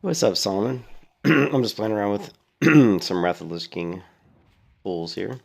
What's up, Solomon? I'm just playing around with some Wrath of the Lich King pools here.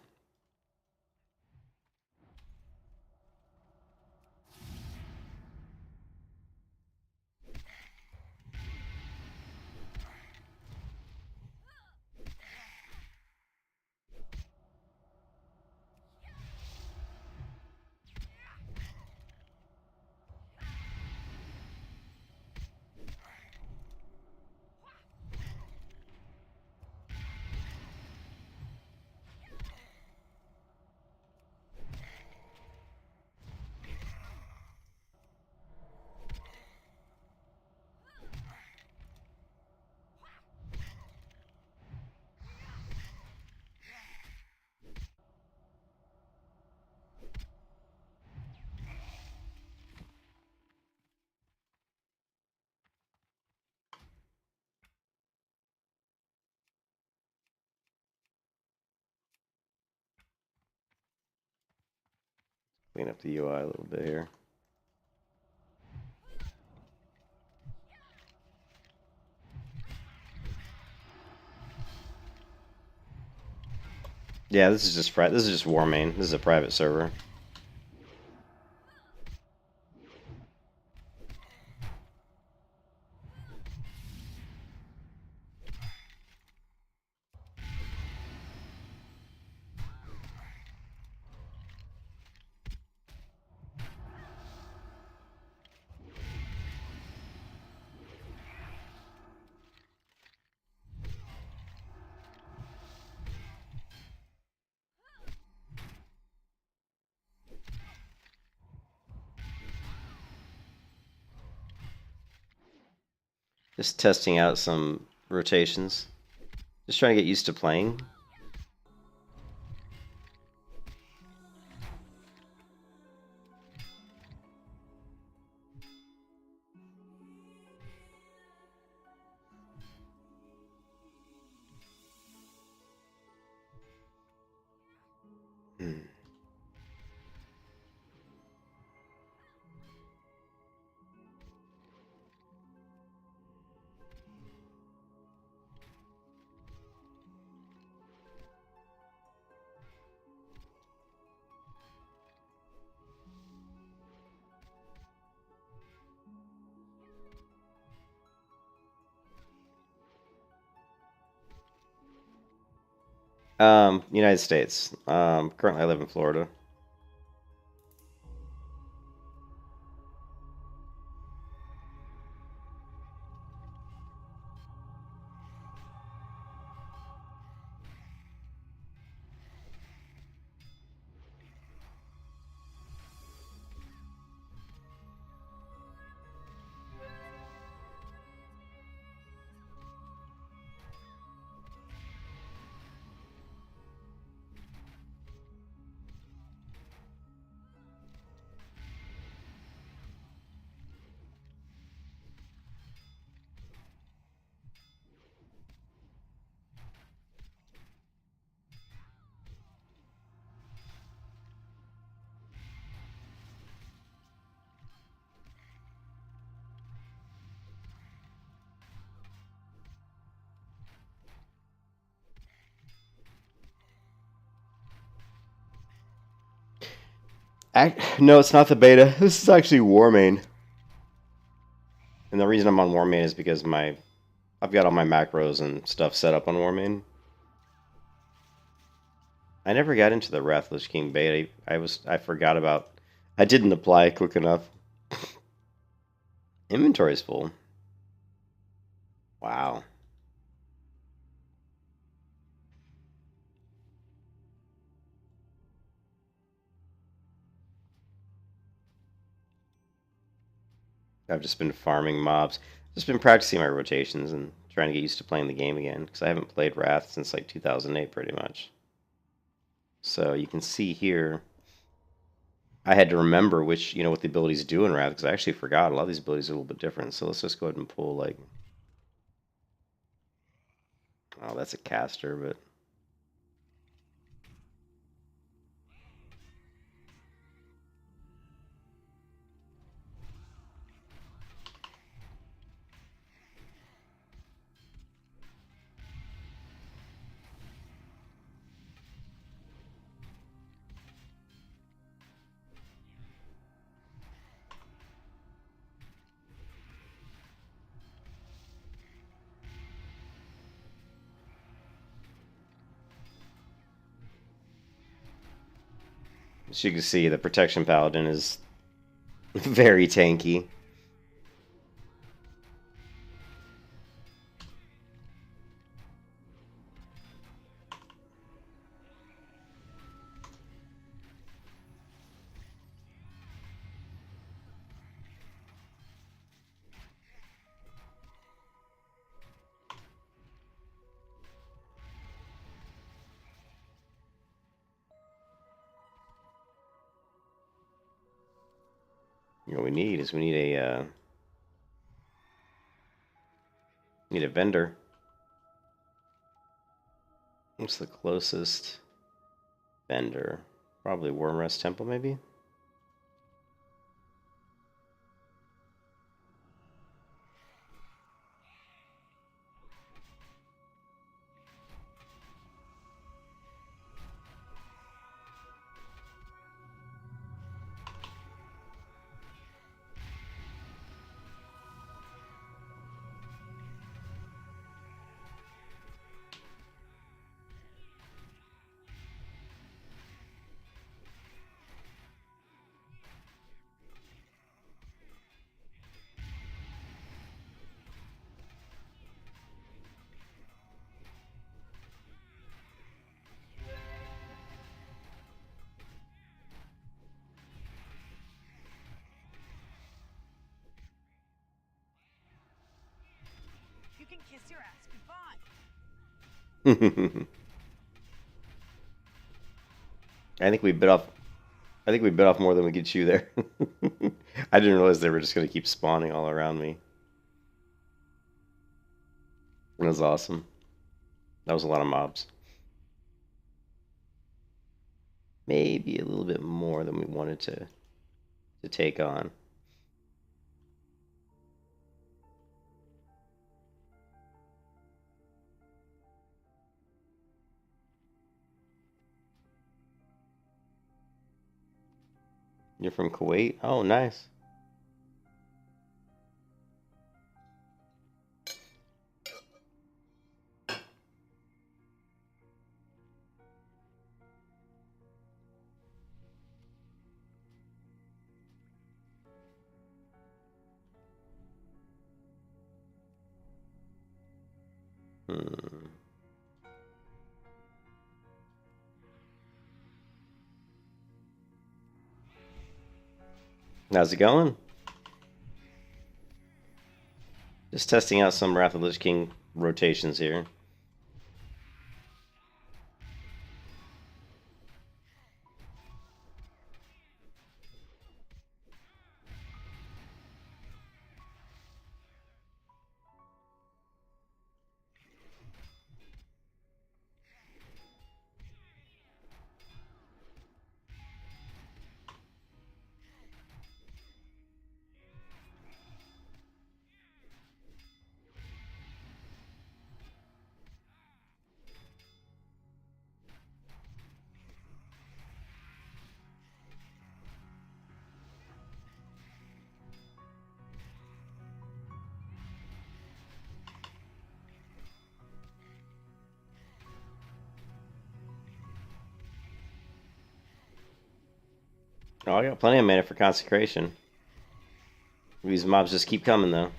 Clean up the UI a little bit here. Yeah, this is just War Main. This is a private server. Just testing out some rotations. Just trying to get used to playing. Hmm. United States. Currently I live in Florida. No, it's not the beta. This is actually War Main. And the reason I'm on War Main is because I've got all my macros and stuff set up on War Main. I never got into the Wrath of the Lich King beta. I forgot about. I didn't apply quick enough. Inventory's full. Wow. I've just been farming mobs. Just been practicing my rotations and trying to get used to playing the game again because I haven't played Wrath since like 2008 pretty much. So you can see here, I had to remember what the abilities do in Wrath because I actually forgot a lot of these abilities are a little bit different. So let's just go ahead and pull like, oh, that's a caster, but As you can see, the Protection Paladin is very tanky. What we need is we need a vendor. What's the closest vendor? Probably Wormrest Temple, maybe? Can kiss your ass goodbye. I think we bit off. I think we bit off more than we could chew there. I didn't realize they were just gonna keep spawning all around me. That was awesome. That was a lot of mobs. Maybe a little bit more than we wanted to take on. You're from Kuwait? Oh, nice. Hmm. How's it going? Just testing out some Wrath of the Lich King rotations here. Oh, I got plenty of mana for Consecration. These mobs just keep coming, though.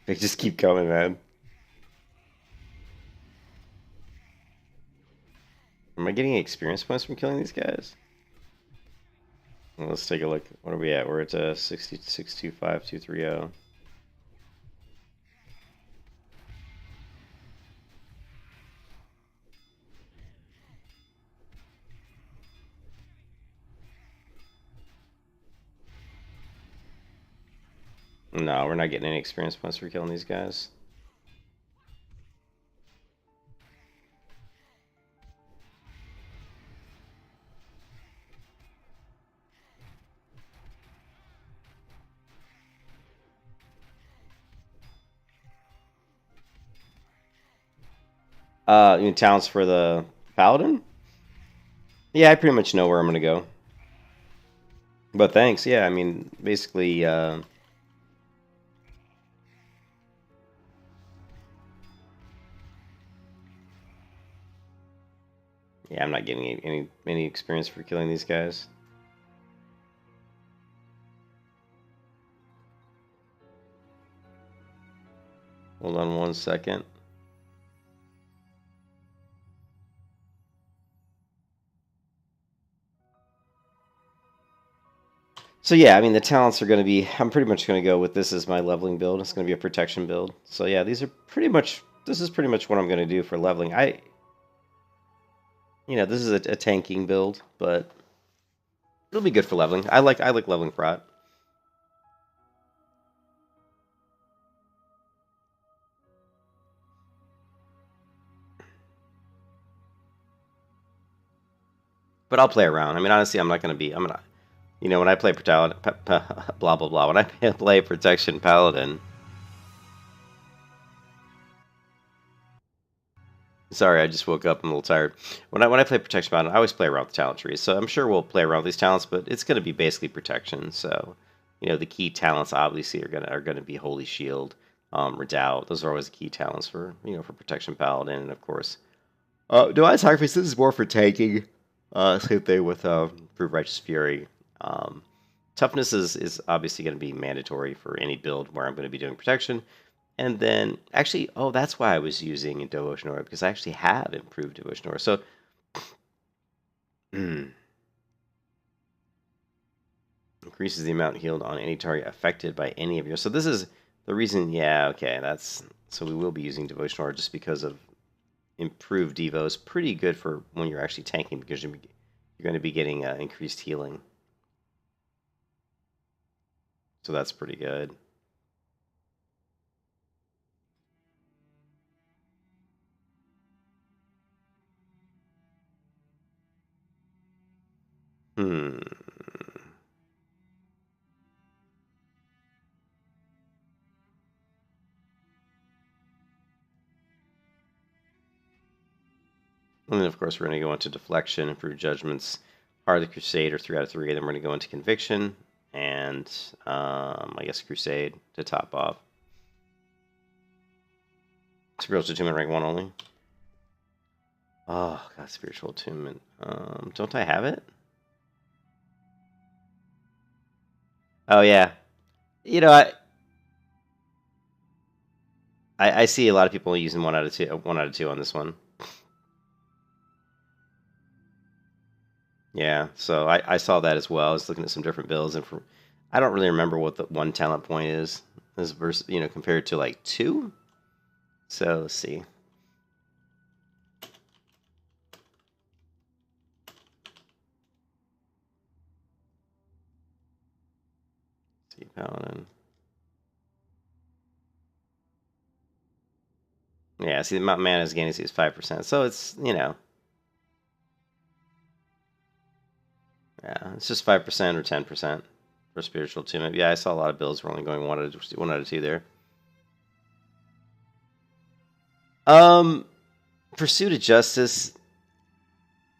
They just keep coming, man. Am I getting experience points from killing these guys? Well, let's take a look. What are we at? We're at 6625,230. No, we're not getting any experience points for killing these guys. You mean talents for the Paladin? Yeah, I pretty much know where I'm gonna go. But thanks, yeah, I mean, basically, Yeah, I'm not getting any experience for killing these guys. Hold on 1 second. So yeah, I mean the talents are going to be. I'm pretty much going to go with this as my leveling build. It's going to be a protection build. So yeah, these are pretty much. This is pretty much what I'm going to do for leveling. This is a tanking build, but it'll be good for leveling. I like leveling prot. But I'll play around. I mean, honestly, I'm not going to be. I'm gonna. When I play blah blah blah. When I play protection paladin. Sorry, I just woke up. I'm a little tired. When I play protection paladin, I always play around with talent trees. So I'm sure we'll play around with these talents, but it's going to be basically protection. So, the key talents obviously are gonna be Holy Shield, Redoubt. Those are always the key talents for for protection paladin, and of course, Divine Sacrifice. This is more for tanking. Same thing with Prove Righteous Fury. Toughness is obviously going to be mandatory for any build where I'm going to be doing protection. And then, actually, that's why I was using Devotion Aura, because I actually have improved Devotion Aura. So, increases the amount healed on any target affected by any of your. So this is the reason. Yeah, okay, so we will be using Devotion Aura just because of improved Devos. Pretty good for when you're actually tanking, because you're going to be getting increased healing. So that's pretty good. Hmm. And then, of course, we're going to go into Deflection, Improved Judgments, Heart of the Crusade, or 3 out of 3. Then we're going to go into Conviction, and I guess Crusade to top off. Spiritual Attunement rank 1 only. Oh, God, Spiritual Attunement. Don't I have it? Oh, yeah. I see a lot of people using 1 out of 2, 1 out of 2 on this one. Yeah, so I saw that as well. I was looking at some different builds, and I don't really remember what the 1 talent point is versus compared to like 2. So let's see. Paladin. Yeah, see, the amount of mana is gaining is 5%. So it's, yeah, it's just 5% or 10% for Spiritual Attunement. Yeah, I saw a lot of builds were only going 1 out of 2 there. Pursuit of Justice.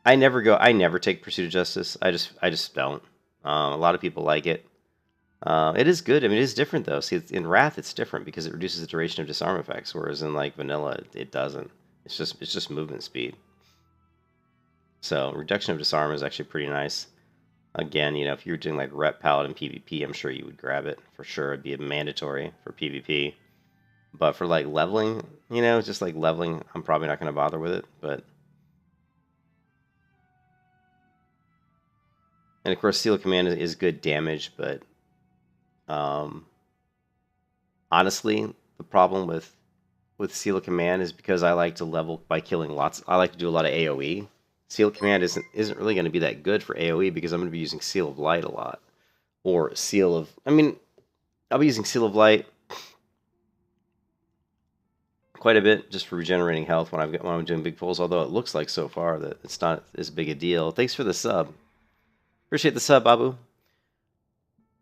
I never take Pursuit of Justice. I just don't. A lot of people like it. It is good. I mean, it is different though. See, in Wrath, it's different because it reduces the duration of disarm effects, whereas in like Vanilla, it doesn't. It's just movement speed. So reduction of disarm is actually pretty nice. Again, if you're doing like Rep Paladin PvP, I'm sure you would grab it for sure. It'd be mandatory for PvP. But for like leveling, just like leveling, I'm probably not going to bother with it. But and of course, Seal of Command is good damage, but honestly, the problem with Seal of Command is because I like to level by killing lots. I like to do a lot of AoE. Seal of Command isn't really going to be that good for AoE because I'm going to be using Seal of Light a lot, or Seal of. I mean, I'll be using Seal of Light quite a bit just for regenerating health when I'm doing big pulls. Although it looks like so far that it's not as big a deal. Thanks for the sub. Appreciate the sub,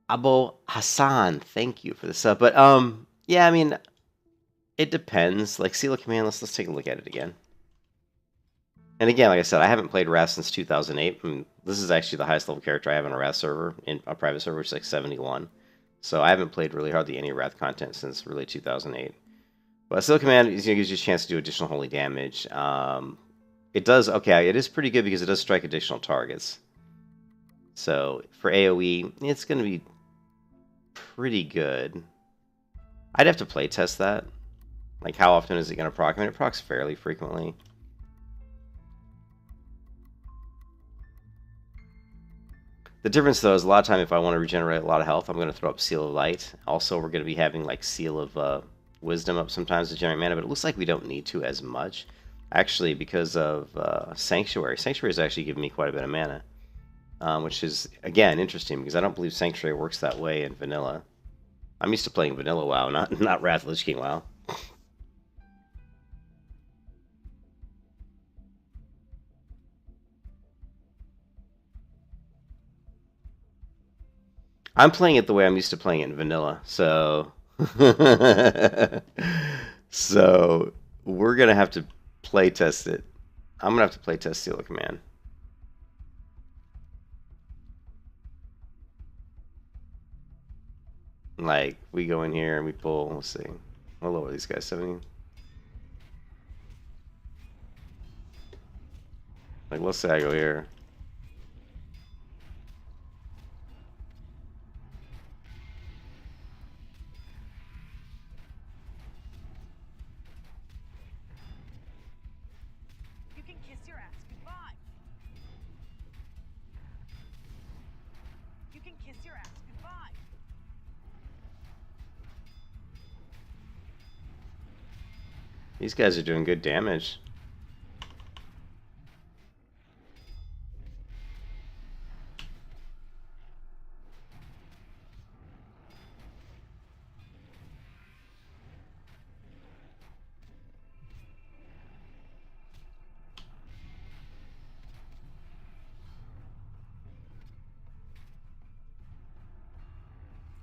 Abu Hassan. Thank you for the sub. But yeah, I mean, it depends. Like Seal of Command, let's take a look at it again. And again, like I said, I haven't played Wrath since 2008. I mean, this is actually the highest level character I have on a Wrath server, in a private server, which is like 71. So I haven't played really hardly any Wrath content since really 2008. But Seal Command gives you a chance to do additional holy damage. It does, okay, it is pretty good because it does strike additional targets. So for AoE, it's going to be pretty good. I'd have to play test that. Like, how often is it going to proc? I mean, it procs fairly frequently. The difference, though, is a lot of time if I want to regenerate a lot of health, I'm going to throw up Seal of Light. Also, we're going to be having, like, Seal of Wisdom up sometimes to generate mana, but it looks like we don't need to as much. Actually, because of Sanctuary. Sanctuary is actually giving me quite a bit of mana. Which is, again, interesting, because I don't believe Sanctuary works that way in Vanilla. I'm used to playing Vanilla WoW, not Wrath of Lich King WoW. I'm playing it the way I'm used to playing it in Vanilla, so... so, we're going to have to play test it. I'm going to have to play test Seal of Command. Like, we go in here and we pull, let's see. What level are these guys, 17? Like, let's say I go here. You can kiss your ass goodbye. You can kiss your ass goodbye. These guys are doing good damage.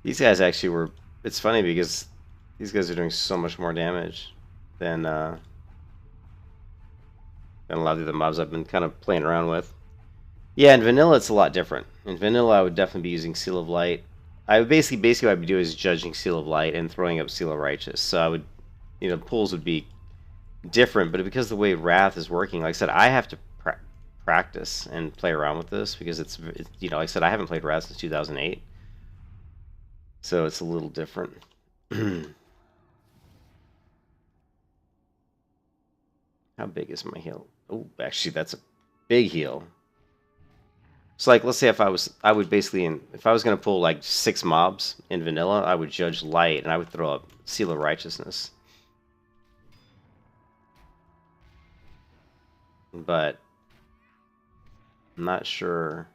These guys actually were... It's funny because these guys are doing so much more damage than a lot of the other mobs I've been kind of playing around with. Yeah, in Vanilla it's a lot different. In Vanilla I would definitely be using Seal of Light. I would basically what I'd be doing is judging Seal of Light and throwing up Seal of Righteous. So I would, pulls would be different, but because the way Wrath is working, like I said, I have to practice and play around with this because it's like I said, I haven't played Wrath since 2008. So it's a little different. How big is my heal? Oh, actually, that's a big heal. So, like, let's say if I was going to pull like 6 mobs in Vanilla, I would judge Light and I would throw up Seal of Righteousness. But I'm not sure.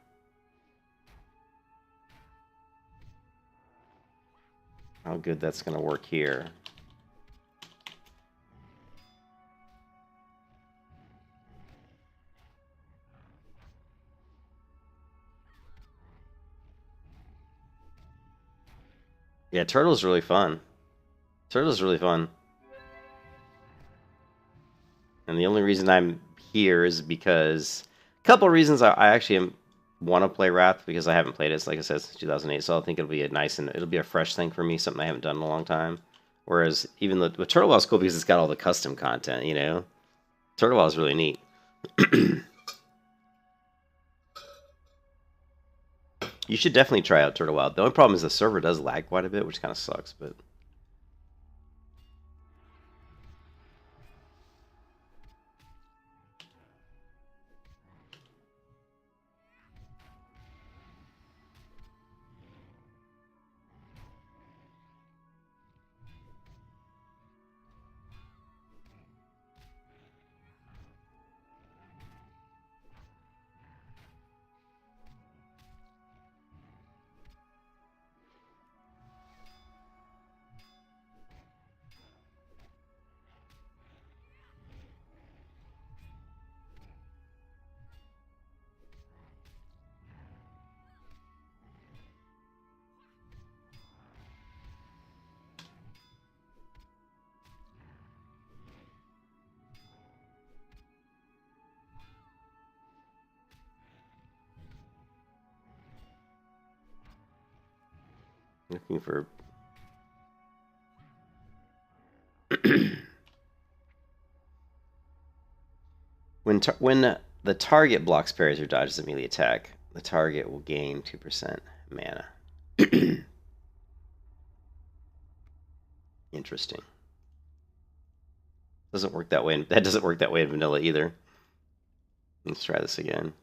How good that's going to work here. Yeah, Turtle's really fun. Turtle's really fun. And the only reason I'm here is because... A couple of reasons I actually want to play Wrath, because I haven't played it, like I said, since 2008, so I think it'll be it'll be a fresh thing for me, something I haven't done in a long time. Whereas, even with Turtle Wild's cool because it's got all the custom content, Turtle Wild is really neat. You should definitely try out Turtle Wild. The only problem is the server does lag quite a bit, which kind of sucks, but... Looking for... when the target blocks parries or dodges a melee attack, the target will gain 2% mana. Interesting. Doesn't work that way. That doesn't work that way in vanilla either. Let's try this again.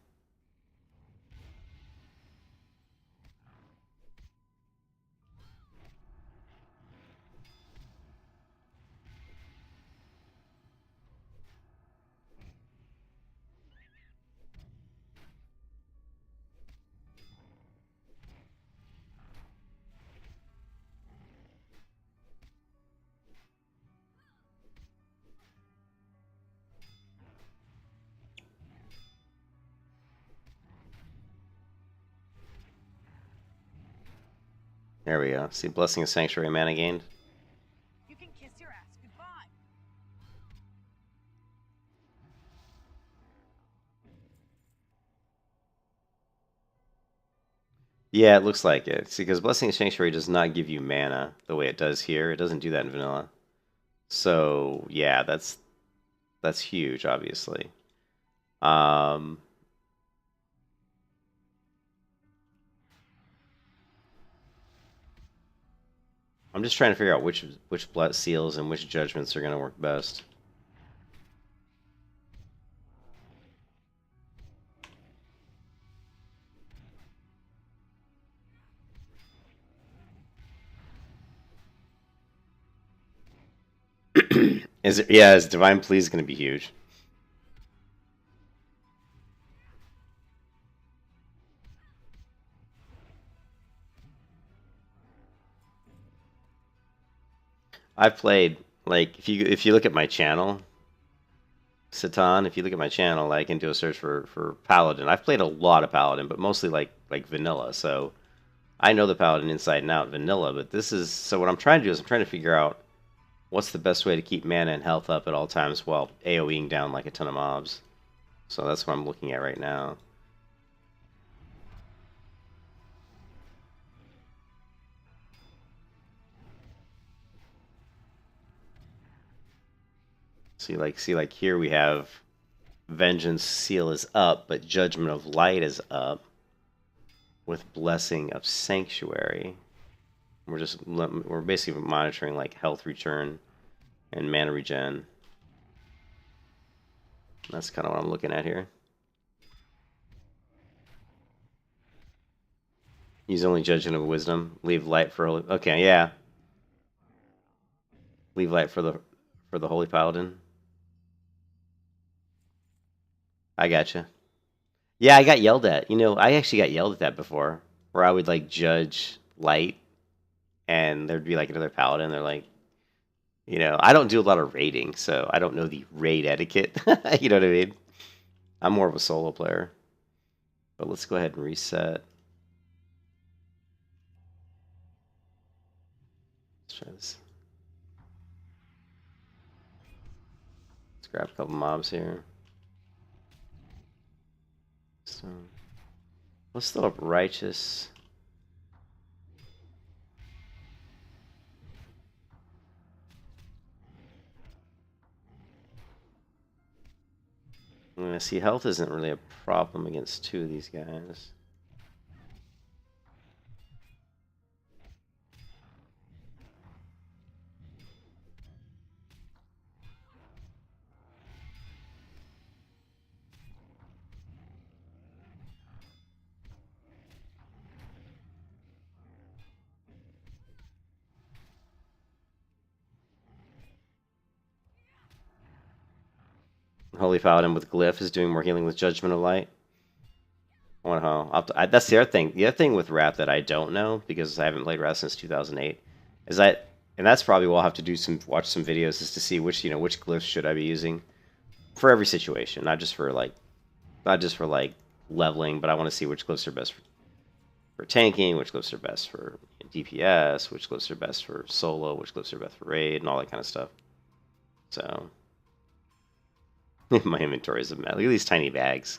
There we go. See, Blessing of Sanctuary mana gained. You can kiss your ass goodbye. Yeah, it looks like it. See, because Blessing of Sanctuary does not give you mana the way it does here. It doesn't do that in vanilla. So yeah, that's huge, obviously. I'm just trying to figure out which blood seals and which judgments are going to work best. Is Divine Please going to be huge? I've played, like, if you look at my channel, Satan, if you look at my channel, like, and do a search for Paladin, I've played a lot of Paladin, but mostly like vanilla. So I know the Paladin inside and out vanilla. But this is so what I'm trying to do is I'm trying to figure out what's the best way to keep mana and health up at all times while AoEing down like a ton of mobs. So that's what I'm looking at right now. See, like here we have Vengeance Seal is up, but Judgment of Light is up with Blessing of Sanctuary. We're basically monitoring like health return and mana regen. That's kind of what I'm looking at here. Use only Judgment of Wisdom. Leave light for okay, yeah. Leave light for the Holy Paladin. I gotcha. Yeah, I got yelled at. You know, I actually got yelled at that before, where I would like judge light, and there'd be like another paladin. They're like, you know, I don't do a lot of raiding, so I don't know the raid etiquette. You know what I mean? I'm more of a solo player. But let's go ahead and reset. Let's try this. Let's grab a couple mobs here. So let's throw up Righteous. I'm gonna see health isn't really a problem against two of these guys. Holy Paladin with Glyph is doing more healing with Judgment of Light. That's the other thing. The other thing with Wrath that I don't know, because I haven't played Wrath since 2008, is that, and that's probably what I'll have to do watch some videos, is to see which glyphs should I be using for every situation, not just for like leveling, but I want to see which glyphs are best for tanking, which glyphs are best for DPS, which glyphs are best for solo, which glyphs are best for raid, and all that kind of stuff. So my inventory is a mess. Look at these tiny bags.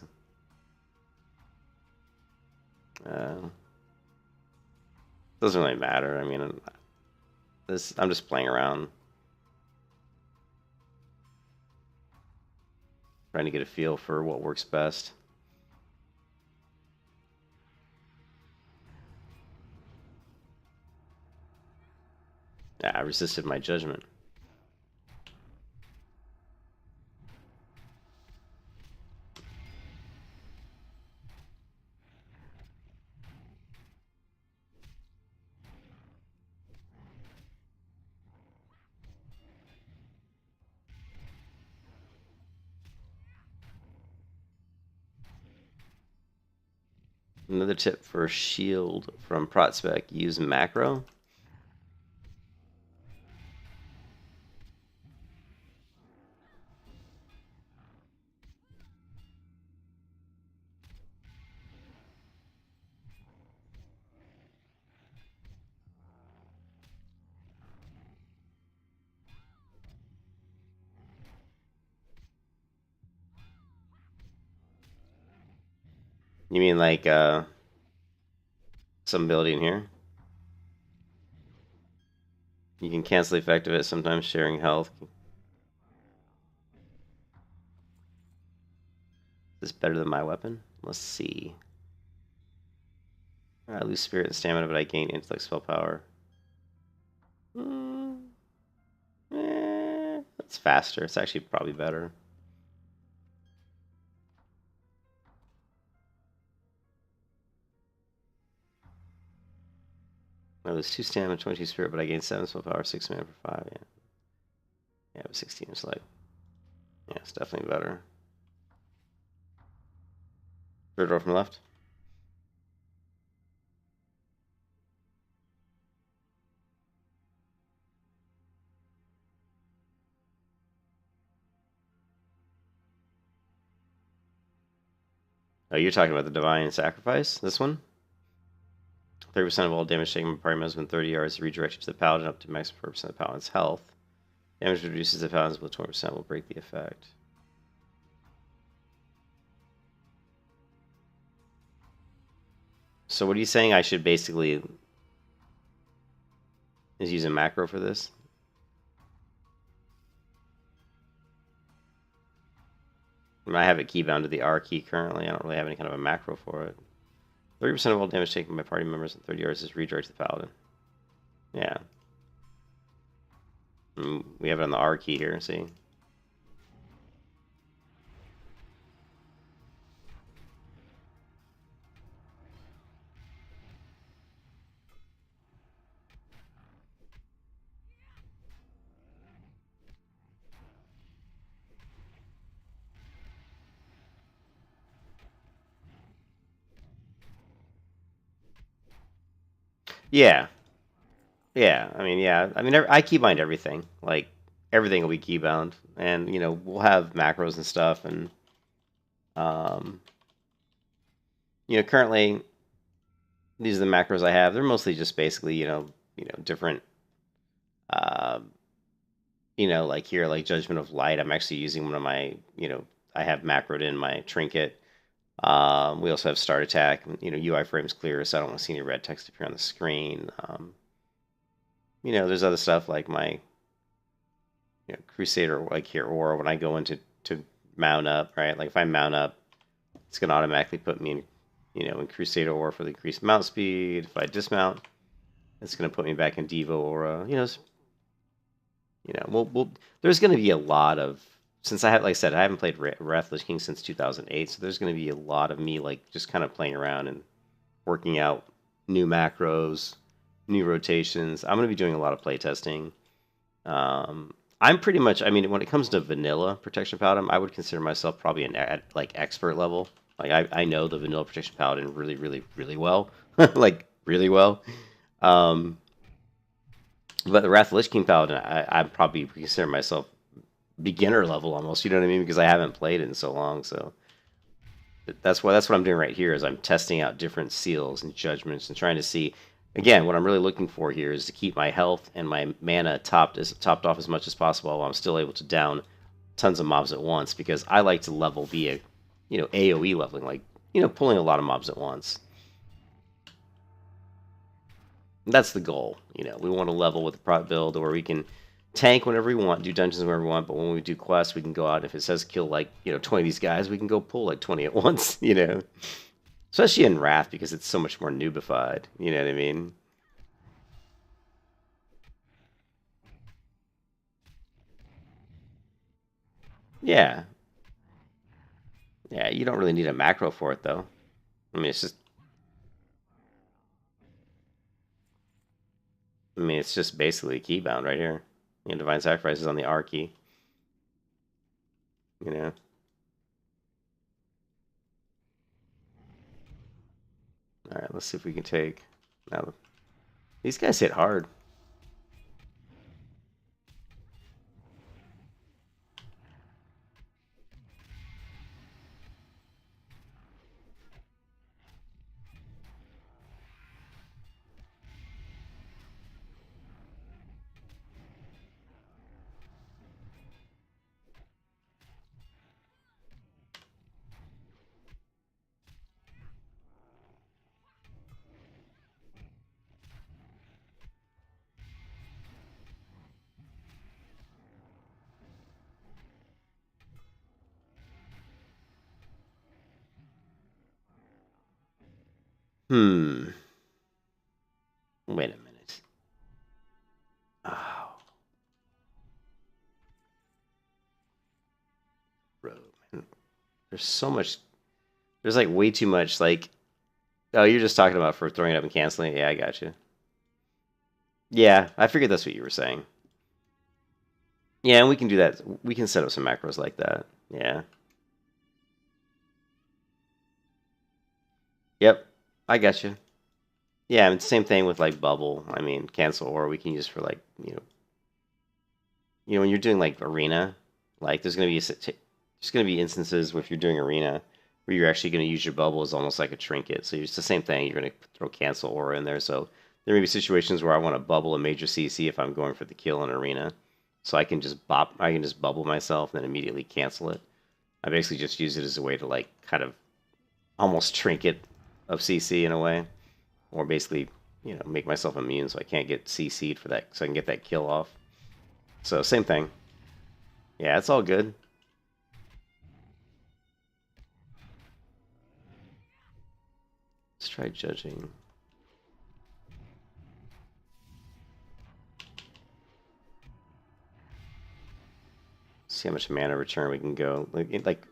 Doesn't really matter. I mean, I'm just playing around. Trying to get a feel for what works best. I resisted my judgment. Another tip for shield from Protspec, use macro. You mean like some ability in here? You can cancel the effect of it, sometimes sharing health. Is this better than my weapon? Let's see. I lose spirit and stamina, but I gain intellect spell power. That's faster. It's actually probably better. I lose 2 stamina, 22 spirit, but I gain 7 spell power, 6 mana for 5. Yeah, yeah, but 16 is like, yeah, it's definitely better. Third door from the left. Oh, you're talking about the Divine Sacrifice? This one? 30% of all damage taken by party members within 30 yards is redirected to the Paladin up to max 4% of the Paladin's health. Damage reduces the Paladin's with 20% will break the effect. So what are you saying I should basically is use a macro for this? I have it keybound to the R key currently. I don't really have any kind of a macro for it. 30% of all damage taken by party members in 30 yards is redirected to the Paladin. Yeah. We have it on the R key here, see? Yeah. Yeah, I mean, yeah. I mean, I keybind everything. Like, everything will be keybound. And, we'll have macros and stuff. And, um, currently, these are the macros I have. They're mostly just basically, different, uh, like here, like Judgment of Light. I'm actually using one of my, I have macroed in my trinket. We also have Start Attack. UI frames clear, so I don't want to see any red text appear on the screen. There's other stuff like my Crusader, like here, or when I go into to mount up, right? Like if I mount up, it's gonna automatically put me in, in Crusader Aura for the increased mount speed. If I dismount, it's gonna put me back in Devo Aura. There's gonna be a lot of, since I have, like I said, I haven't played Wrath of the King since 2008, so there's gonna be a lot of me like just kind of playing around and working out new macros, new rotations. I'm going to be doing a lot of playtesting. I'm pretty much, I mean, when it comes to vanilla Protection Paladin, I would consider myself probably at like expert level. Like I know the vanilla Protection Paladin really, really, really well, like really well. But the Wrath of the Lich King Paladin, I probably consider myself beginner level almost. You know what I mean? Because I haven't played it in so long. So that's what I'm doing right here. Is I'm testing out different seals and judgments and trying to see. Again, what I'm really looking for here is to keep my health and my mana topped off as much as possible while I'm still able to down tons of mobs at once, because I like to level via, AoE leveling, like, pulling a lot of mobs at once. That's the goal. We want to level with the prot build where we can, tank whenever we want, do dungeons whenever we want, but when we do quests, we can go out. If it says kill like 20 of these guys, we can go pull like 20 at once. Especially in Wrath because it's so much more noobified. You know what I mean? Yeah, yeah. You don't really need a macro for it though. I mean, it's just. I mean, it's just basically keybound right here. Divine Sacrifice is on the R key. You know. All right, let's see if we can take. Now, these guys hit hard. Hmm. Wait a minute. Oh, bro, man. There's so much. There's like way too much. Like, oh, you're just talking about for throwing it up and canceling it. Yeah, I got you. Yeah, I figured that's what you were saying. Yeah, and we can do that. We can set up some macros like that. Yeah. Yep. I got you. Yeah, I mean, same thing with like bubble. I mean, cancel or we can use for like when you're doing like arena, like there's gonna be instances where if you're doing arena where you're actually gonna use your bubble as almost like a trinket. So it's the same thing. You're gonna throw cancel aura in there. So there may be situations where I want to bubble a major CC if I'm going for the kill in arena. So I can just bubble myself and then immediately cancel it. I basically just use it as a way to like kind of almost trinket of CC in a way, or basically make myself immune so I can't get CC'd for that, so I can get that kill off. So same thing. Yeah, it's all good. Let's try judging. See how much mana return we can go. Like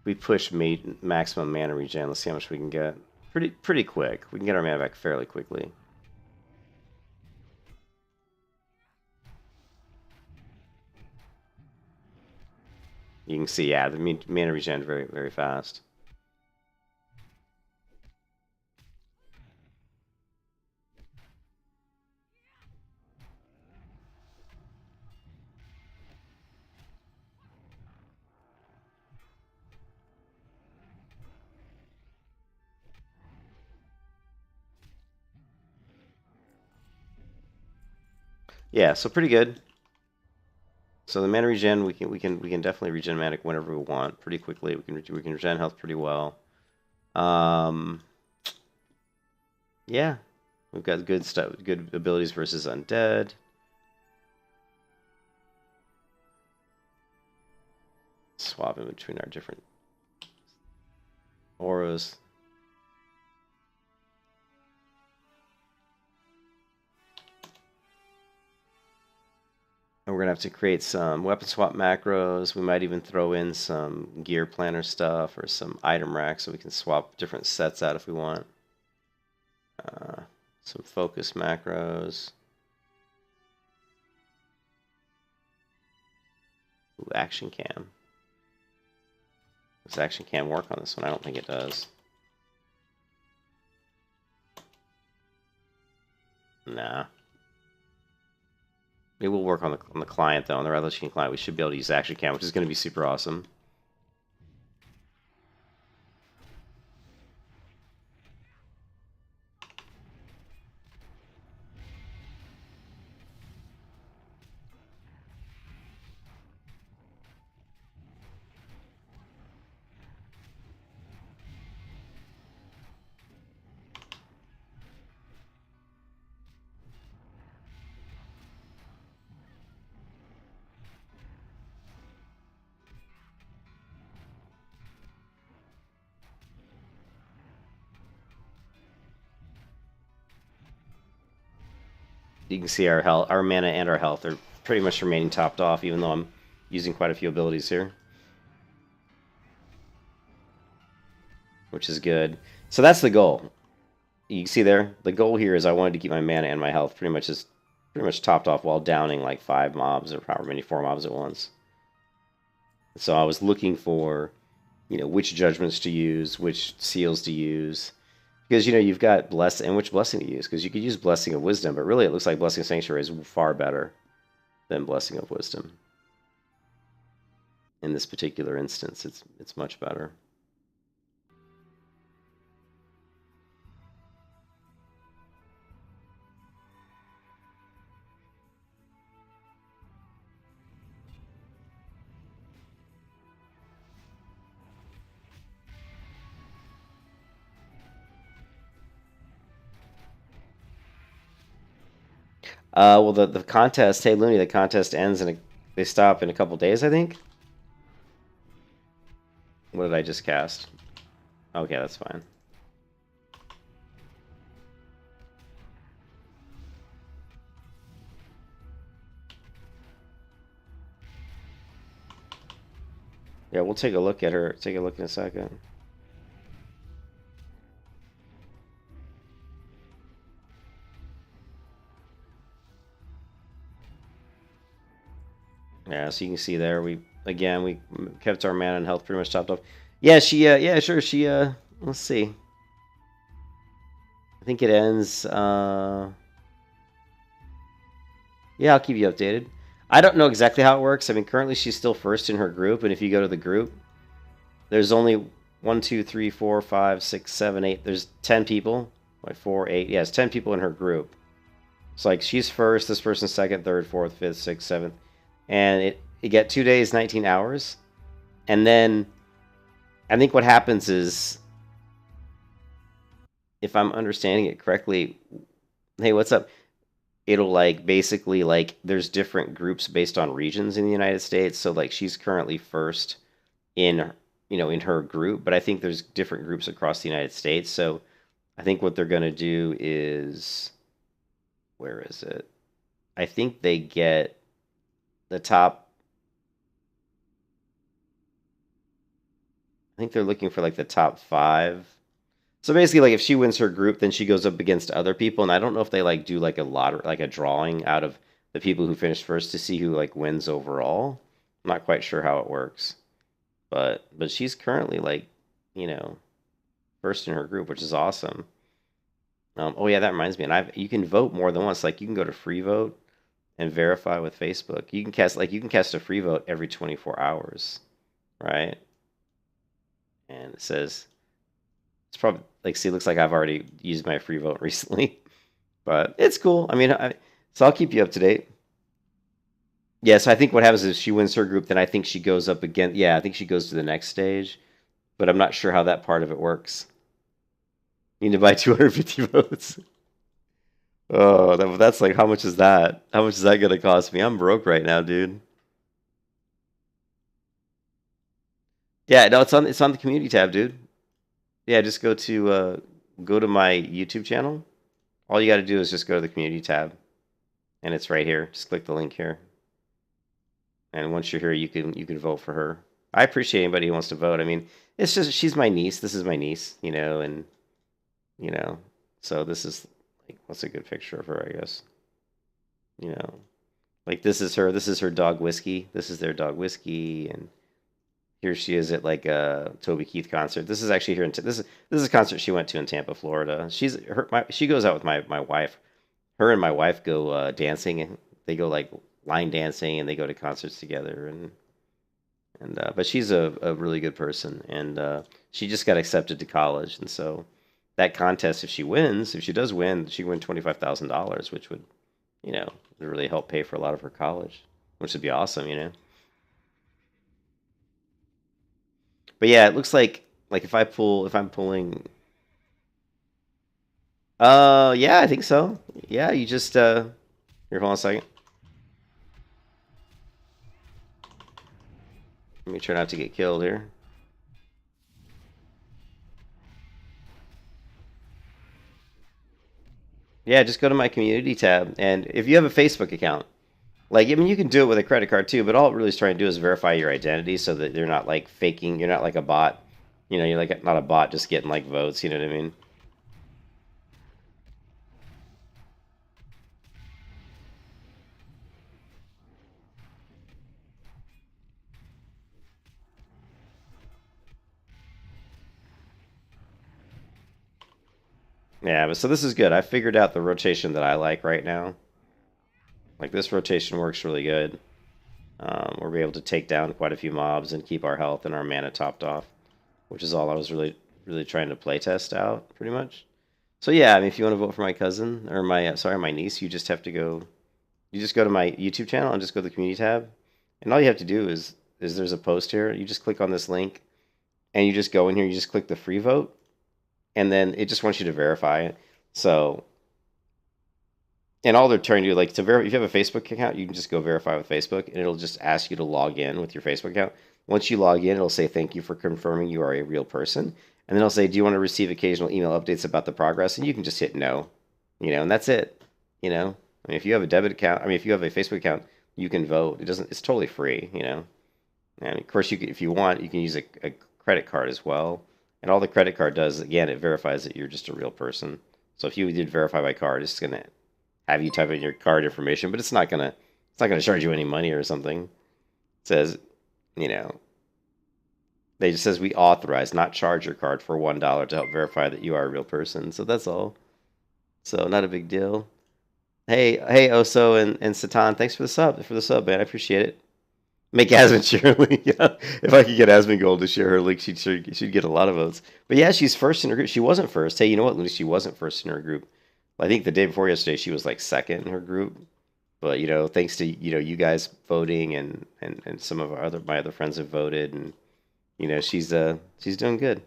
we push maximum mana regen. Let's see how much we can get. Pretty quick. We can get our mana back fairly quickly. You can see, yeah, the mana regen very, very fast. Yeah, so pretty good. So the mana regen, we can definitely regen mana whenever we want, pretty quickly. We can regen health pretty well. Yeah, we've got good stuff, good abilities versus undead. Swap in between our different auras. And we're going to have to create some weapon swap macros. We might even throw in some gear planner stuff or some item racks so we can swap different sets out if we want. Some focus macros. Ooh, action cam. Does action cam work on this one? I don't think it does. Nah. It will work on the client though. On the Revolution client, we should be able to use action cam, which is going to be super awesome. You can see our health, our mana and our health are pretty much remaining topped off, even though I'm using quite a few abilities here, which is good. So that's the goal. You can see there, the goal here is I wanted to keep my mana and my health pretty much topped off while downing like 5 mobs or however many 4 mobs at once. So I was looking for, which judgments to use, which seals to use. Because, you've got Bless, and which Blessing to use. Because you could use Blessing of Wisdom, but really it looks like Blessing of Sanctuary is far better than Blessing of Wisdom. In this particular instance, it's much better. Well, the contest, hey Looney, the contest ends they stop in a couple days, I think. What did I just cast? Okay, that's fine. Yeah, we'll take a look at her. Take a look in a second. Yeah, so you can see there, we kept our mana and health pretty much topped off. Yeah, yeah, sure, let's see. I think it ends, yeah, I'll keep you updated. I don't know exactly how it works. I mean, currently she's still first in her group, and if you go to the group, there's only 1, 2, 3, 4, 5, 6, 7, 8. There's 10 people. Like 4, 8. Yeah, it's 10 people in her group. It's like she's first, this person's second, third, fourth, fifth, sixth, seventh. And you get 2 days, 19 hours. And then I think what happens is, if I'm understanding it correctly, hey, what's up? It'll like basically like there's different groups based on regions in the United States. So like she's currently first in in her group, but I think there's different groups across the United States. So I think what they're going to do is, where is it? I think they get the top. I think they're looking for like the top 5. So basically, like if she wins her group, then she goes up against other people, and I don't know if they like do like a lottery, like a drawing out of the people who finished first to see who like wins overall. I'm not quite sure how it works, but she's currently like, first in her group, which is awesome. Oh yeah, that reminds me, and you can vote more than once. Like you can go to free vote and verify with Facebook. You can cast a free vote every 24 hours, right? And it says it's probably like, see, it looks like I've already used my free vote recently, but it's cool. I mean, so I'll keep you up to date. Yeah, so I think what happens is she wins her group, then I think she goes up again. Yeah, I think she goes to the next stage, but I'm not sure how that part of it works. You need to buy 250 votes. Oh, that's like, how much is that? How much is that going to cost me? I'm broke right now, dude. Yeah, no, it's on the community tab, dude. Yeah, just go to my YouTube channel. All you got to do is just go to the community tab, and it's right here. Just click the link here, and once you're here, you can vote for her. I appreciate anybody who wants to vote. I mean, it's just she's my niece. This is my niece, and so this is like, what's a good picture of her? I guess, like this is her. This is her dog Whiskey. This is their dog Whiskey, and here she is at like a Toby Keith concert. This is actually here in this is a concert she went to in Tampa, Florida. She goes out with my wife. Her and my wife go dancing, and they go like line dancing, and they go to concerts together. And but she's a really good person, and she just got accepted to college, and so that contest, if she does win, she can win $25,000, which would really help pay for a lot of her college, which would be awesome. But yeah, it looks like if I'm pulling. Yeah, I think so. Yeah, you just here, hold on a second. Let me try not to get killed here. Yeah, just go to my community tab, and if you have a Facebook account, like I mean, you can do it with a credit card too, but all it really is trying to do is verify your identity so that you're not like faking. You're not like a bot. You know, you're like not a bot just getting like votes. You know what I mean? Yeah, but so this is good. I figured out the rotation that I like right now. Like this rotation works really good. We'll be able to take down quite a few mobs and keep our health and our mana topped off, which is all I was really trying to play test out, pretty much. So yeah, I mean, if you want to vote for my cousin or my sorry, my niece, you just have to go. You just go to my YouTube channel and just go to the community tab, and all you have to do is there's a post here. You just click on this link, and you just go in here. You just click the free vote, and then it just wants you to verify it. So, and all they're trying to do, like to verify, if you have a Facebook account, you can just go verify with Facebook, and it'll just ask you to log in with your Facebook account. Once you log in, it'll say thank you for confirming you are a real person, and then it'll say, do you want to receive occasional email updates about the progress? And you can just hit no, and that's it. I mean, if you have a debit account, I mean, if you have a Facebook account, you can vote. It doesn't. It's totally free. And of course, you can, if you want, you can use a credit card as well. And all the credit card does, again, it verifies that you're just a real person. So if you did verify by card, it's gonna have you type in your card information, but it's not gonna charge you any money or something. It says, you know, they just says we authorize, not charge your card for $1 to help verify that you are a real person. So that's all. So not a big deal. Hey, Oso and Satan, thanks for the sub, man. I appreciate it. Make Asmund share her link. Yeah. If I could get Asmund Gold to share her link, she'd get a lot of votes. But yeah, she's first in her group. She wasn't first. Hey, you know what, Lucy? She wasn't first in her group. I think the day before yesterday, she was like second in her group. But thanks to you guys voting and some of my other friends have voted, and she's doing good.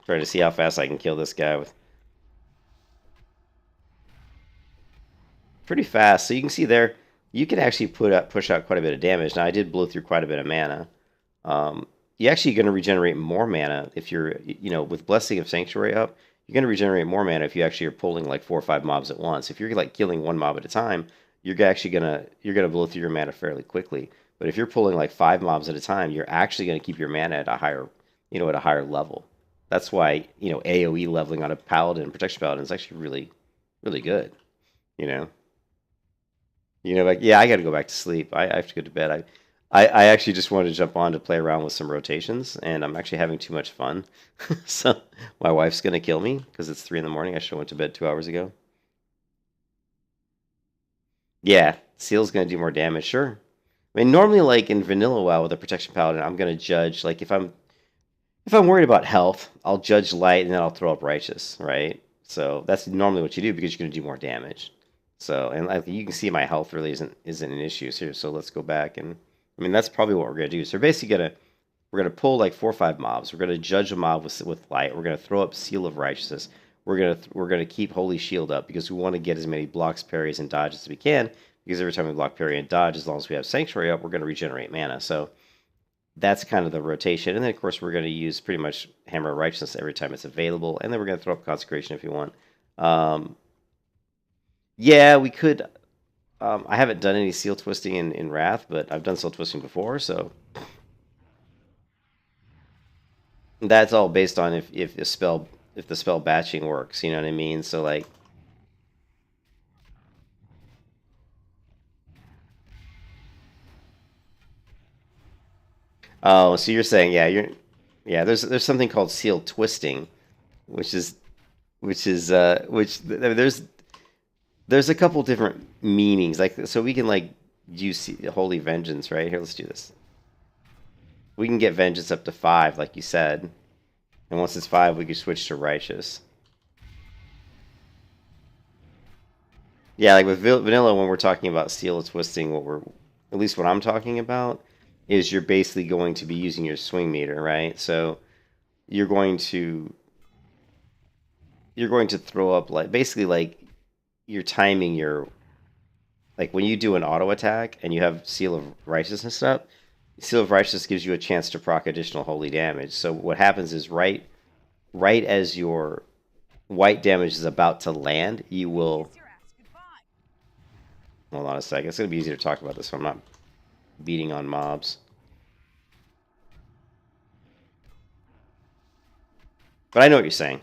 Trying to see how fast I can kill this guy with pretty fast. So you can see there, you can actually push out quite a bit of damage. Now I did blow through quite a bit of mana. You're actually going to regenerate more mana if you're, with Blessing of Sanctuary up. You're going to regenerate more mana if you actually are pulling like 4 or 5 mobs at once. If you're like killing one mob at a time, you're gonna blow through your mana fairly quickly. But if you're pulling like 5 mobs at a time, you're actually going to keep your mana at a higher, at a higher level. That's why AOE leveling on a paladin, protection paladin, is actually really, really good. You know. Like, yeah, I got to go back to sleep. I have to go to bed. I actually just wanted to jump on to play around with some rotations, and I'm actually having too much fun. So my wife's gonna kill me because it's 3 in the morning. I should have went to bed 2 hours ago. Yeah, Seal's gonna do more damage, sure. I mean, normally, like in vanilla WoW with a protection paladin, I'm gonna judge like if I'm worried about health, I'll judge light and then I'll throw up righteous, right? So that's normally what you do because you're gonna do more damage. So, and like you can see, my health really isn't an issue here. So let's go back, and I mean that's probably what we're gonna do. So we're basically we're gonna pull like 4 or 5 mobs. We're gonna judge a mob with light. We're gonna throw up Seal of Righteousness. We're gonna keep Holy Shield up because we want to get as many blocks, parries, and dodges as we can. Because every time we block, parry, and dodge, as long as we have Sanctuary up, we're gonna regenerate mana. So that's kind of the rotation. And then of course we're gonna use pretty much Hammer of Righteousness every time it's available. And then we're gonna throw up Consecration if you want. Um, yeah, we could. I haven't done any seal twisting in Wrath, but I've done seal twisting before, so that's all based on if the spell batching works. You know what I mean? So like, oh, so you're saying yeah. There's something called seal twisting, which is there's a couple different meanings. Like, so we can like use Holy Vengeance, right? Here, let's do this. We can get Vengeance up to 5, like you said. And once it's 5, we can switch to Righteous. Yeah, like with vanilla, when we're talking about seal twisting, at least what I'm talking about, is you're basically going to be using your swing meter, right? So you're going to throw up like basically like you're timing your like when you do an auto attack and you have Seal of Righteousness up, Seal of Righteousness gives you a chance to proc additional holy damage. So what happens is right as your white damage is about to land, you will. Kiss your ass goodbye. Hold on a second. It's gonna be easier to talk about this so I'm not beating on mobs. But I know what you're saying.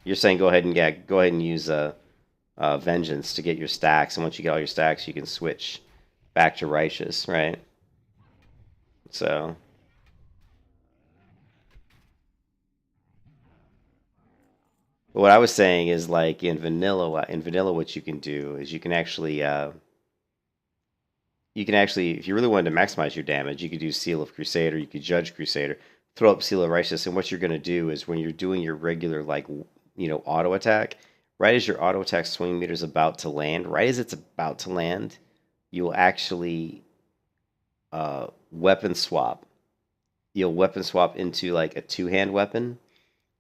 You're saying go ahead and use Vengeance to get your stacks, and once you get all your stacks, you can switch back to Righteous, right? So what I was saying is like in vanilla, what you can do is you can actually, if you really wanted to maximize your damage, you could do Seal of Crusader, you could Judge Crusader, throw up Seal of Righteous, and what you're going to do is when you're doing your regular, like, auto attack, right as your auto attack swing meter is about to land, right as it's about to land, you'll actually weapon swap. You'll weapon swap into like a two-hand weapon,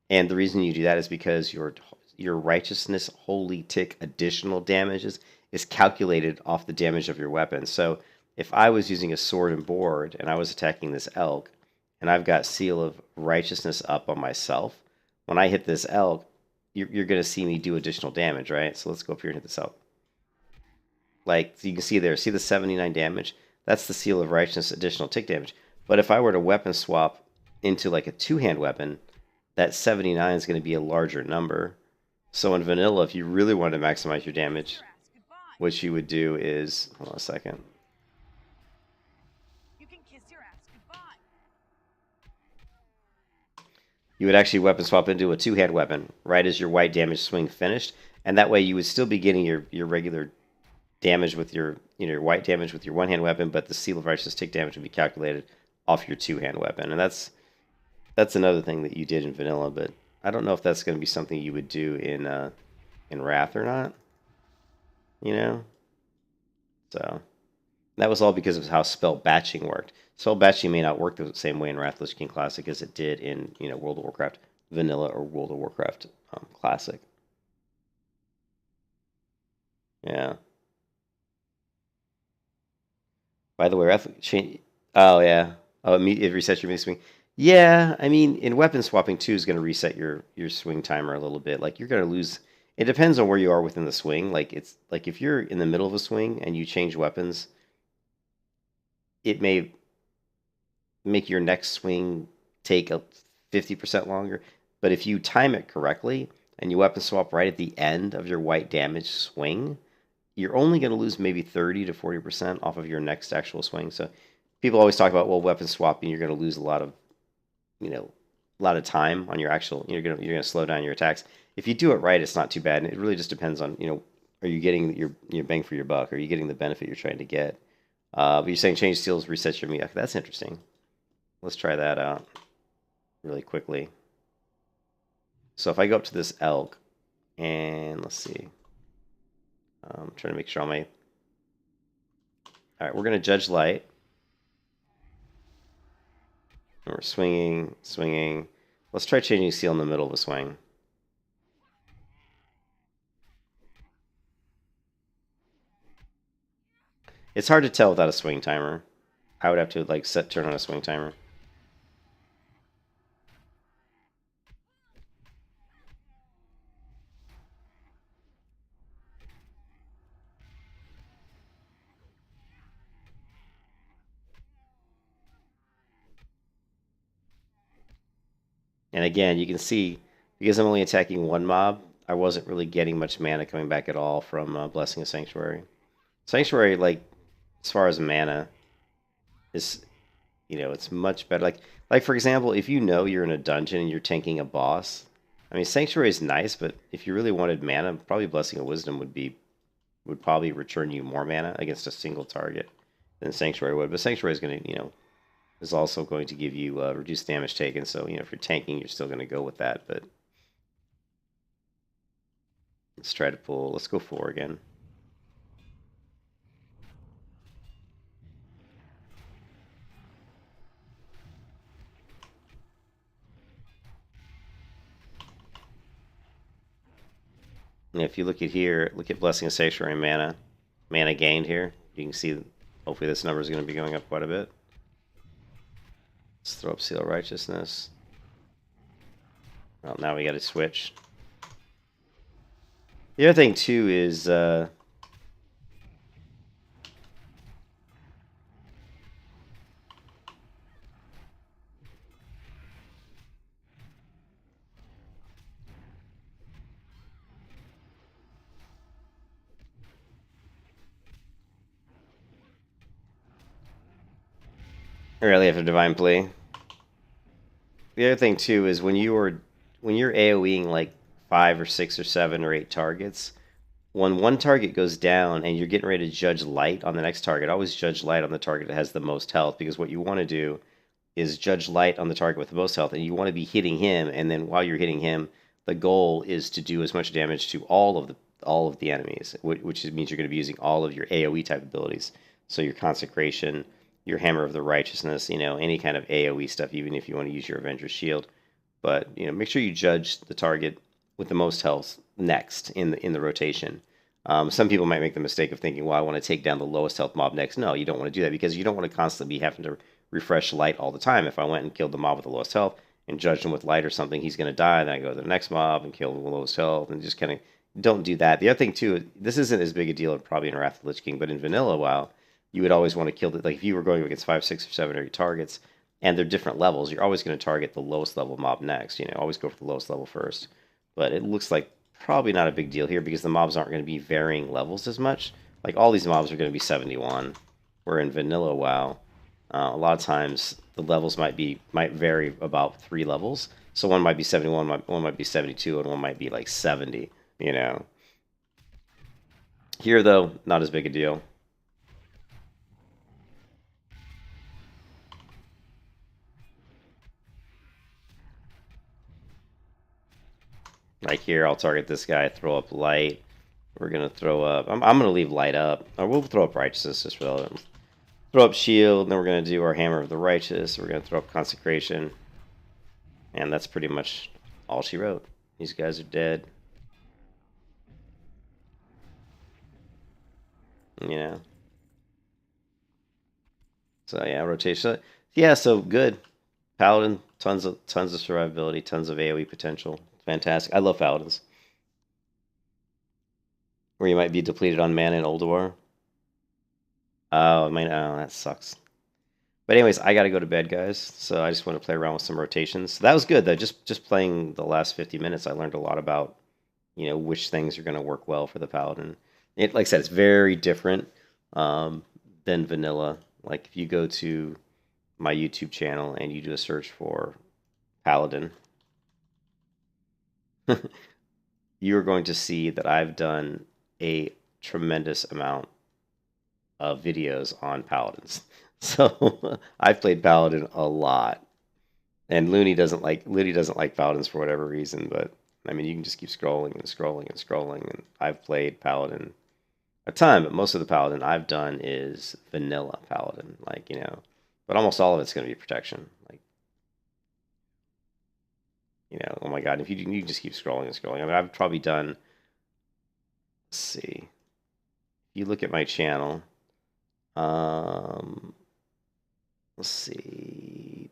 and the reason you do that is because your Righteousness Holy Tick additional damages is calculated off the damage of your weapon. So if I was using a sword and board and I was attacking this elk, and I've got Seal of Righteousness up on myself, when I hit this elk, you're going to see me do additional damage, right? So let's go up here and hit this elk. Like, so you can see there, see the 79 damage? That's the Seal of Righteousness additional tick damage. But if I were to weapon swap into like a two-hand weapon, that 79 is going to be a larger number. So in vanilla, if you really want to maximize your damage, what you would do is, hold on a second. You can kiss your ass goodbye. You would actually weapon swap into a two-hand weapon right as your white damage swing finished, and that way you would still be getting your regular damage with your white damage with your one-hand weapon, but the Seal of Righteous tick damage would be calculated off your two-hand weapon, and that's another thing that you did in vanilla, but I don't know if that's going to be something you would do in Wrath or not. So that was all because of how spell batching worked. Spell batching may not work the same way in Wrath Lich King Classic as it did in World of Warcraft Vanilla or World of Warcraft Classic. Yeah. By the way, Wrath change. Oh yeah. Oh, it resets your swing. Yeah, I mean, in weapon swapping too is going to reset your swing timer a little bit. Like you're going to lose. It depends on where you are within the swing. Like it's like if you're in the middle of a swing and you change weapons, it may make your next swing take a 50% longer. But if you time it correctly and you weapon swap right at the end of your white damage swing, you're only going to lose maybe 30 to 40% off of your next actual swing. So people always talk about, well, weapon swapping, you're going to lose a lot of time on your actual. You're gonna slow down your attacks. If you do it right, it's not too bad. And it really just depends on are you getting your bang for your buck? Are you getting the benefit you're trying to get? But you're saying change steals resets your meter. That's interesting. Let's try that out really quickly. So if I go up to this elk, and let's see, I'm trying to make sure all right, we're gonna judge light. And we're swinging. Let's try changing seal in the middle of a swing. It's hard to tell without a swing timer. I would have to like turn on a swing timer. And again, you can see, because I'm only attacking one mob, I wasn't really getting much mana coming back at all from Blessing of Sanctuary. Sanctuary, like, as far as mana, is, it's much better. Like for example, if you're in a dungeon and you're tanking a boss, I mean, Sanctuary is nice, but if you really wanted mana, probably Blessing of Wisdom would probably return you more mana against a single target than Sanctuary would. But Sanctuary is going to, is also going to give you reduced damage taken. So, if you're tanking, you're still going to go with that. But let's try to pull. Let's go 4 again. And if you look at here, look at Blessing of Sanctuary mana. mana gained here. You can see, hopefully this number is going to be going up quite a bit. Let's throw up Seal of Righteousness. Well, now we got to switch. The other thing, too, is... I really have a Divine Plea. The other thing, too, is when you're AoEing like 5 or 6 or 7 or 8 targets, when one target goes down and you're getting ready to judge light on the next target, always judge light on the target that has the most health, because what you want to do is judge light on the target with the most health, and you want to be hitting him, and then while you're hitting him, the goal is to do as much damage to all of the enemies, which means you're going to be using all of your AoE type abilities. So your Consecration, your Hammer of the Righteousness, any kind of AoE stuff, even if you want to use your Avenger's Shield. But make sure you judge the target with the most health next in the rotation. Some people might make the mistake of thinking, well, I want to take down the lowest health mob next. No, you don't want to do that, because you don't want to constantly be having to refresh light all the time. If I went and killed the mob with the lowest health and judged him with light or something, he's going to die. Then I go to the next mob and kill him with the lowest health, and just kind of don't do that. The other thing, too, this isn't as big a deal probably in Wrath of the Lich King, but in vanilla, WoW, you would always want to kill like if you were going against 5, 6, or 7 or 8 targets, and they're different levels, you're always going to target the lowest level mob next. Always go for the lowest level first. But it looks like probably not a big deal here, because the mobs aren't going to be varying levels as much. Like all these mobs are going to be 71, where in vanilla WoW, a lot of times the levels might vary about 3 levels. So one might be 71, one might be 72, and one might be like 70. Here though, not as big a deal. Like here, I'll target this guy, throw up light. We're gonna throw up. I'm gonna leave light up, or we'll throw up righteousness just relevant. Throw up shield, and then we're gonna do our Hammer of the Righteous. We're gonna throw up consecration, and that's pretty much all she wrote. These guys are dead. So yeah, rotation. Yeah, so good. Paladin, tons of survivability, tons of AoE potential. Fantastic. I love Paladins. Where you might be depleted on mana in Ulduar. Oh, that sucks. But anyways, I gotta go to bed, guys. So I just want to play around with some rotations. So that was good though. Just playing the last 50 minutes, I learned a lot about, which things are gonna work well for the Paladin. Like I said, it's very different than vanilla. Like if you go to my YouTube channel and you do a search for Paladin, you're going to see that I've done a tremendous amount of videos on Paladins. So I've played Paladin a lot, and Looney doesn't like Paladins for whatever reason. But I mean, you can just keep scrolling and scrolling and scrolling. And I've played Paladin a ton, but most of the Paladin I've done is vanilla Paladin, But almost all of it's going to be protection, Oh my god, if you can just keep scrolling and scrolling. I mean, I've probably done. Let's see. If you look at my channel, let's see.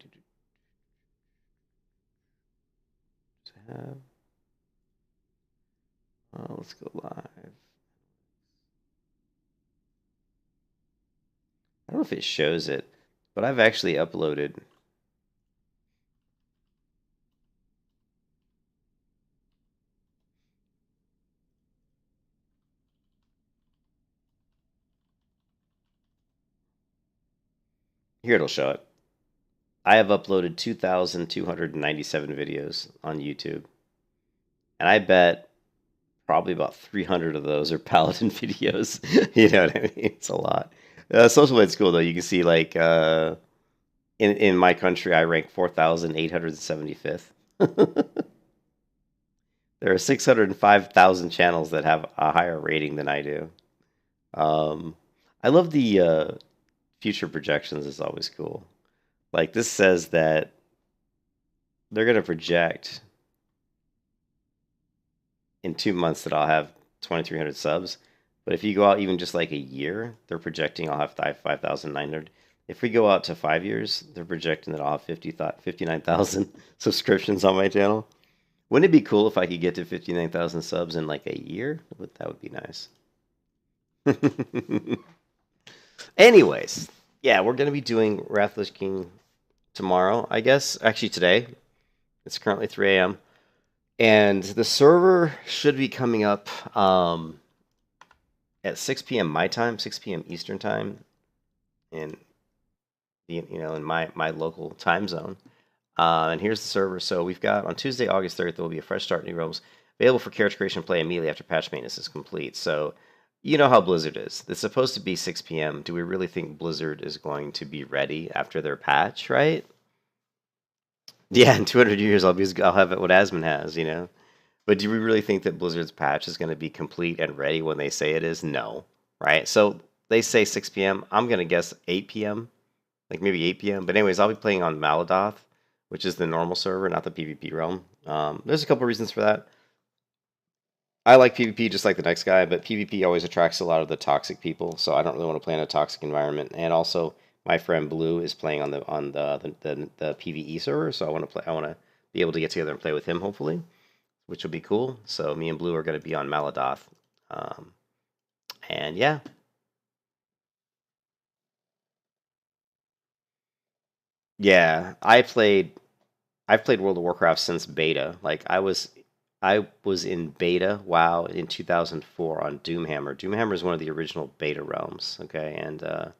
Let's go live. I don't know if it shows it, but I've actually uploaded. Here it'll show it. I have uploaded 2,297 videos on YouTube. And I bet probably about 300 of those are Paladin videos. You know what I mean? It's a lot. Social Blade's cool, though. You can see, in my country, I rank 4,875th. There are 605,000 channels that have a higher rating than I do. I love the future projections. Is always cool. Like this says that they're going to project in 2 months that I'll have 2,300 subs. But if you go out even just like a year, they're projecting I'll have 5,900. If we go out to 5 years, they're projecting that I'll have 59,000 subscriptions on my channel. Wouldn't it be cool if I could get to 59,000 subs in like a year? That would be nice. Anyways, yeah, we're going to be doing Wrath King tomorrow, I guess. Actually, today. It's currently 3 a.m. And the server should be coming up at 6 p.m. my time, 6 p.m. Eastern time, in in my local time zone. And here's the server. So we've got on Tuesday, August 3rd, there will be a fresh start new realms available for character creation and play immediately after patch maintenance is complete. So you know how Blizzard is. It's supposed to be 6 p.m. Do we really think Blizzard is going to be ready after their patch, right? Yeah, in 200 years I'll have what Asmon has, you know. But do we really think that Blizzard's patch is going to be complete and ready when they say it is? No, right? So they say 6 p.m. I'm going to guess 8 p.m., like maybe 8 p.m. But anyways, I'll be playing on Maladoth, which is the normal server, not the PvP realm. There's a couple reasons for that. I like PvP just like the next guy, but PvP always attracts a lot of the toxic people, so I don't really want to play in a toxic environment. And also, my friend Blue is playing on the PvE server, so I want to be able to get together and play with him, hopefully, which will be cool. So me and Blue are going to be on Maladoth, and yeah, yeah. I've played World of Warcraft since beta. Like I was in beta WoW in 2004 on Doomhammer. Doomhammer is one of the original beta realms, okay? And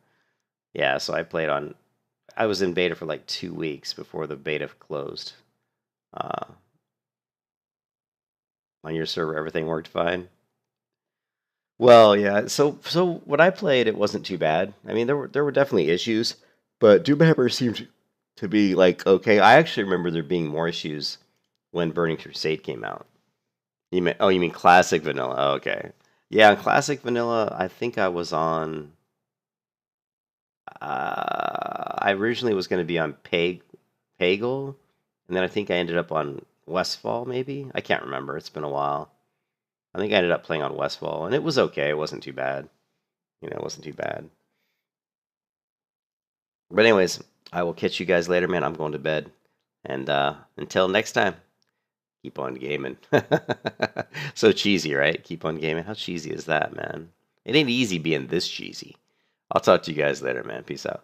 yeah, so I was in beta for like 2 weeks before the beta closed. Uh, on your server, everything worked fine. Well, yeah. So when I played, it wasn't too bad. I mean, there were definitely issues, but Doomhammer seemed to be like okay. I actually remember there being more issues when Burning Crusade came out. You mean classic vanilla? Oh, okay. Yeah, on classic vanilla, I think I was on. I originally was going to be on Pagel, and then I think I ended up on Westfall. Maybe I can't remember. It's been a while. I think I ended up playing on Westfall, and it was okay. It wasn't too bad. It wasn't too bad. But anyways, I will catch you guys later, man. I'm going to bed, and until next time. Keep on gaming. So cheesy, right? Keep on gaming. How cheesy is that, man? It ain't easy being this cheesy. I'll talk to you guys later, man. Peace out.